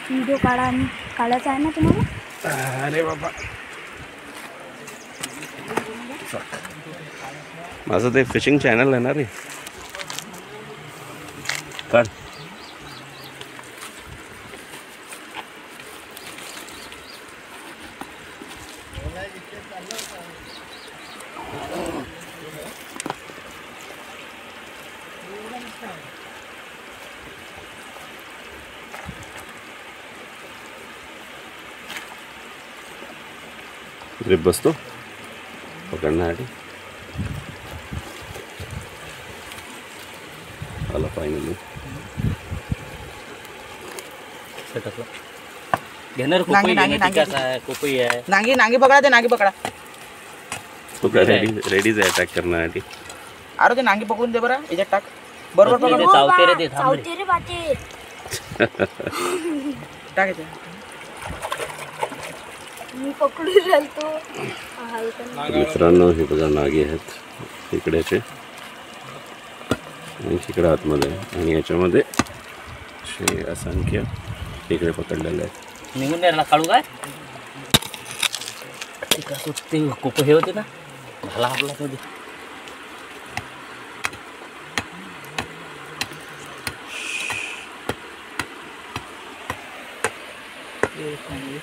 Video काढायचा आहे ना तुम्हाला? अरे बाबा, माझं ते फिशिंग चॅनल आहे ना रे. काढ. ग्रिप बसतो पकडण्यासाठी. आला फायनली. घेणार कोपई, कोपई आहे. नांगी नांगी पकडा, ते नांगी पकडा. तो काय रेडीच आहे अटॅक करण्यासाठी. अरे ते नांगी पकडून दे बरं, याच्यात टाक. बरोबर पकड. चावते रे ते, थांब रे. चावते रे बाटे. टाक याच्यात. मी पकडून राहतो. मित्रांनो, हे बघा नागे आहेत इकडेचे आणि इकडे आतमध्ये, आणि याच्यामध्ये असे असंख्य इकडे पकडलेले आहेत. निघून द्यायला काढू काय? ते कोप हे होते ना, झाला आपला मध्ये.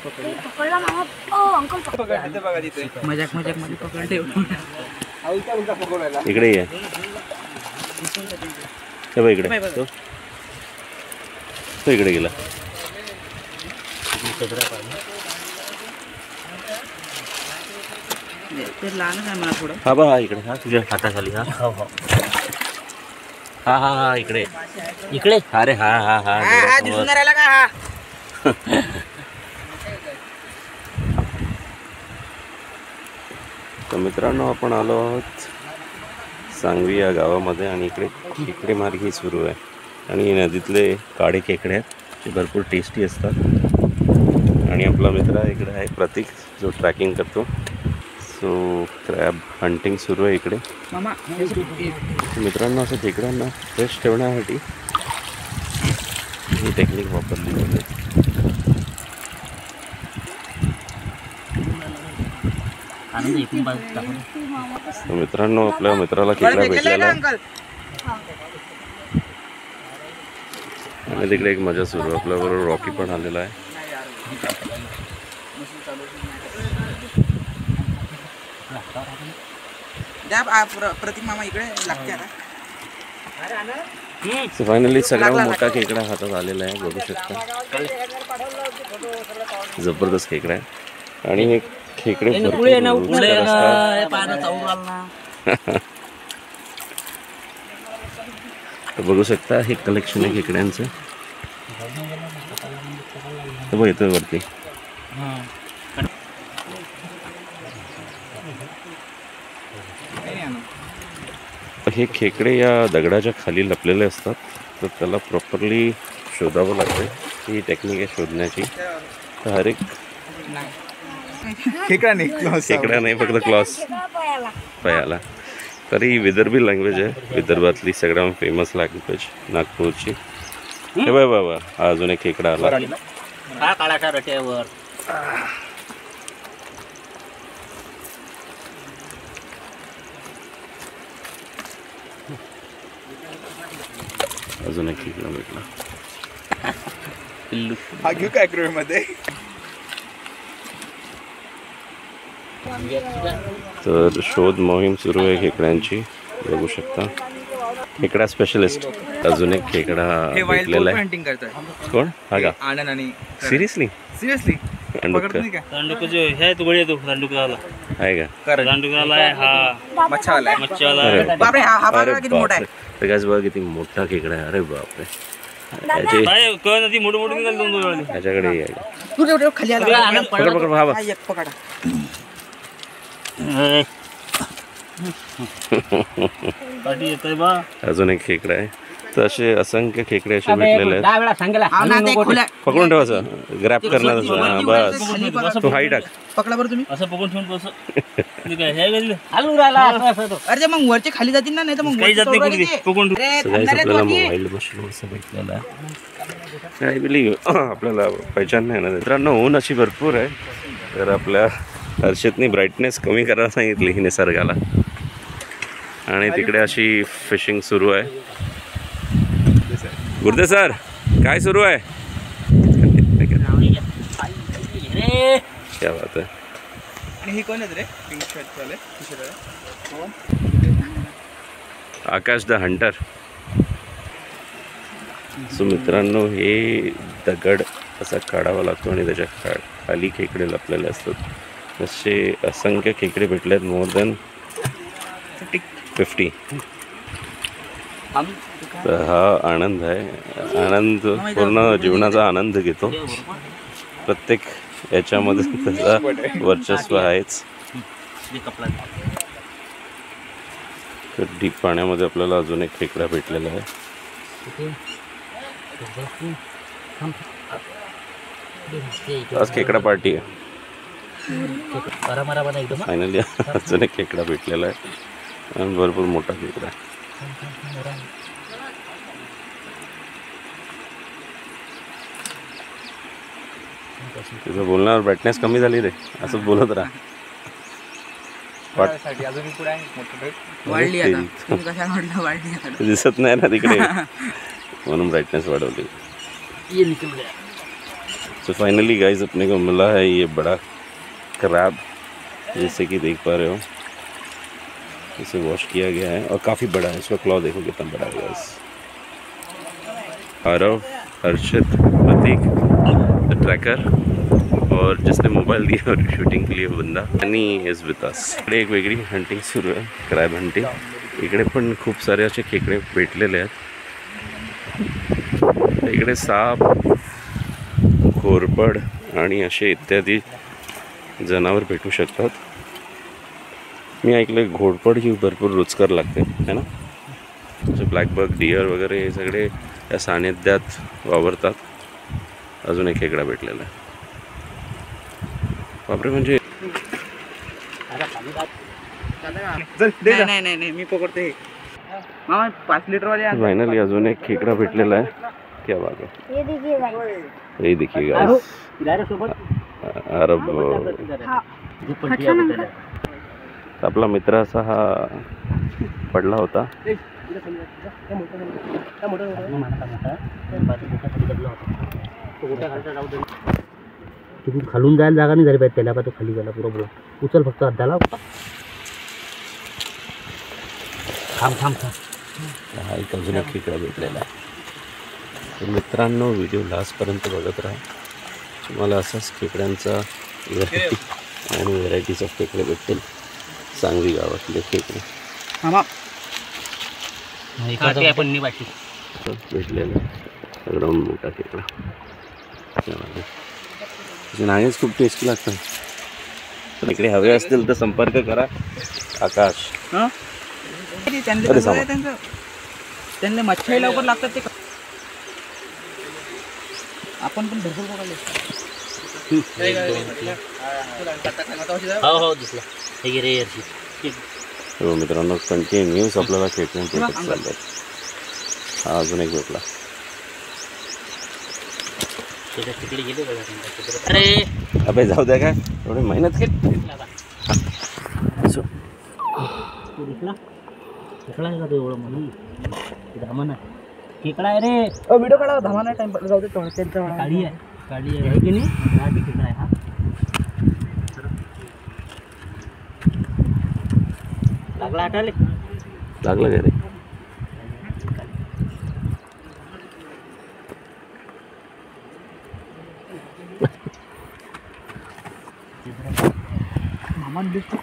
पकडला मामा. ओ अंकल मजाक मजाक मध्ये पकड ठेव. इकडे ये. हे बघ इकडे. तो इकडे गेला. ते लहानच आहे मला थोडं. हा बा, हा इकडे. हा तुझ्या हाताखाली. हा हा हा हा इकडे इकडे. अरे हा हा हा हा दिसून राहिला का? हा तर मित्रांनो, आपण आलो आहोत सांगवी या गावामध्ये, आणि इकडे खेकडे मार्गी सुरू आहे. आणि नदीतले काळे खेकडे आहेत, ते भरपूर टेस्टी असतात. आणि आपला मित्र इकडे आहे प्रतीक, जो ट्रॅकिंग करतो. सो क्रॅब हंटिंग सुरू आहे इकडे. मामा मित्रांनो, असं खेकड्यांना फ्रेश ठेवण्यासाठी ही टेक्निक वापरली जाते. तर मित्रांनो, आपल्या मित्राला खेकडा भेटलेला आहे आणि तिकडे एक मजा सुरू आहे. आपल्याबरोबर रॉकी पण आलेला आहे. प्रतीक मामा इकडे लागते आता. फायनली सगळ्यात मोठा खेकडा हातात आलेला आहे, बघू शकता. जबरदस्त खेकडा आहे. आणि हे खेकडे बघू शकता. हे कलेक्शन आहे खेकड्यांचं. तर बघ येतोय वरती. हे खेकडे या दगडाच्या खाली लपलेले असतात, तर त्याला प्रॉपरली शोधावं लागतं. ही टेक्निक आहे शोधण्याची. तर हर एक खेकडा नाही, फक्त क्लॉस पायाला. तर ही विदर्भी लँग्वेज आहे, विदर्भातली सगळ्यात फेमस लँग्वेज नागपूरची. हे बाय बाबा, हा अजून एक खेकडा आला. अजून एक खेकडा भेटला. हा घेऊ काय ॲग्रो मध्ये. तर शोध मोहीम सुरू आहे खेकड्यांची, बघू शकता. खेकडा स्पेशलिस्ट अजून एक खेकडा भेटलेला आहे. कोण? हा का? आनंद. आणि सिरियसली रांडूक जो है तो बढिया, तो रांडूक आला आहे का? रांडूक आला आहे हा. मच्छा आलाय. अरे बापरे, हा बघा किती मोठा आहे. तर काय बघा किती मोठा खेकडा आहे. अरे बापरे, ती मोठी मोठी निघाली दोन दोन. ह्याच्याकडे आहे. तू खाली आला. पकड पकड भावा. हा एक पकडा. अजून एक खेकडा आहे. तर असे असंख्य खेकडे असे भेटलेले आहेत. हा ना, ते खोल्या पकडून ठेवायचं, ग्रॅप करणार तसं. हां, बस खाली बघा. तू हाई टाक. पकडा बरं तुम्ही. असं पकडून ठेवून कसं काय हे गेलं हलू राहिला असं अरे ते मग वरचे खाली जातील ना, नाही तर मग काही वरचे जात नाही चढवायला कुठे ते. पकडून ठेवून. अरे, सगळ्याच थांबणार आपल्याला आहेत वरती. मोबाईल मशरूम असं भेटलेलं आहे. आय बिलीव्ह आपल्याला पहिचान नाही ना. मित्रांनो, ऊन अशी भरपूर आहे, तर आपल्या हर्षदनी ब्राईटनेस कमी करायला सांगितली ही निसर्गाला. आणि तिकडे अशी फिशिंग सुरू आहे. गुरुदे सर, काय सुरू आहे? क्या बात आहे. आणि हे कोण आहेत रे, पिंक शर्ट वाले? आकाश द हंटर. सो मित्रांनो, हे दगड असा काढावा लागतो आणि त्याच्या खाली खेकडे लपलेले असतात. असे असंख्य खेकडे भेटले आहेत, मोर दॅन 50. तर हा आनंद आहे. आनंद पूर्ण जीवनाचा आनंद घेतो. प्रत्येक याच्यामध्ये त्याचा वर्चस्व आहेच. तर डीप पाण्यामध्ये आपल्याला अजून एक खेकडा भेटलेला आहे. आज खेकडा पार्टी आहे. फायनली अजून एक खेकडा भेटलेला आहे आणि भरपूर मोठा खेकडा आहे. तुझं बोलण्यावर ब्राईटनेस कमी झाली रे, असंच बोलत राहा. वाढली आता. तुम्ही कशा म्हटलं वाढली आता? दिसत नाही ना तिकडे, म्हणून ब्राइटनेस बढ़ोली. तो फाइनली गाइस अपने को मिला है ये बड़ा क्रैब, जैसे कि देख पा रहे हो. इसे वॉश किया गया है और काफ़ी बड़ा है. इसका क्लॉ देखो कितना बड़ा है guys. Aarav, Harshit, Prateek the tracker और जिसने मोबाइल दिया और शूटिंग के लिए बंदा आणि इज विथ अस. इकडे एक वेगळी हंटिंग सुरू आहे, क्रॅब हंटिंग. इकडे पण खूप सारे असे खेकडे भेटलेले आहेत. इकडे साप, घोरपड आणि असे इत्यादी जनावर भेटू शकतात. मी ऐकले घोरपड ही भरपूर रुचकर लागते है ना. जसे ब्लॅकबक, डिअर वगैरे हे सगळे या सानिध्यात वावरतात. अजून एक खेकडा भेटलेला आहे. बापरे, म्हणजे नाही मी पकडतो हे. मामा 5 लिटर वाले आण. फायनली अजून एक खेकडा भेटलेला आहे. क्या बात है. ये देखिए गाइस. हे देखिए गाइस. अरब आपला मित्र असा हा पडला होता. तिकडून खालून जायला जागा नाही झाली पाहिजे त्याला. तो खाली गेला पुरा पुरा. उचल फक्त अड्डाला. थांब. हा एक अजून एक खेकडा भेटलेला आहे. तर मित्रांनो, व्हिडिओ लास्टपर्यंत बघत राहा. तुम्हाला असाच खेकड्यांचा व्हरायटी आणि व्हरायटीज ऑफ खेकडे भेटतील. सांगवी गावातले खेकडे भेटलेला एकदम मोठा खेकडा. नाहीच खूप टेस्टी लागतं. पण इकडे हवे असतील तर संपर्क करा. आकाश त्यांना मच्छी लवकर लागतात ते. आपण पण भरपूर बघायला. हो दिसला. हो मित्रांनो, कंटिन्यूस आपल्याला खेकडे भेटत चालतात. हा अजून एक भेटला. अबे जाऊ द्या, काय एवढी मेहनत केली. खेकडा आहे का तो एवढं म्हणून धामण आहे. खेकडा आहे रे. व्हिडिओ काढा. धामा नाही टाइम जाऊ दे. काळी आहे की नाही. हा खेकडा आहे. हा लागला आटाले. लागलं का रे. मामा दिसतो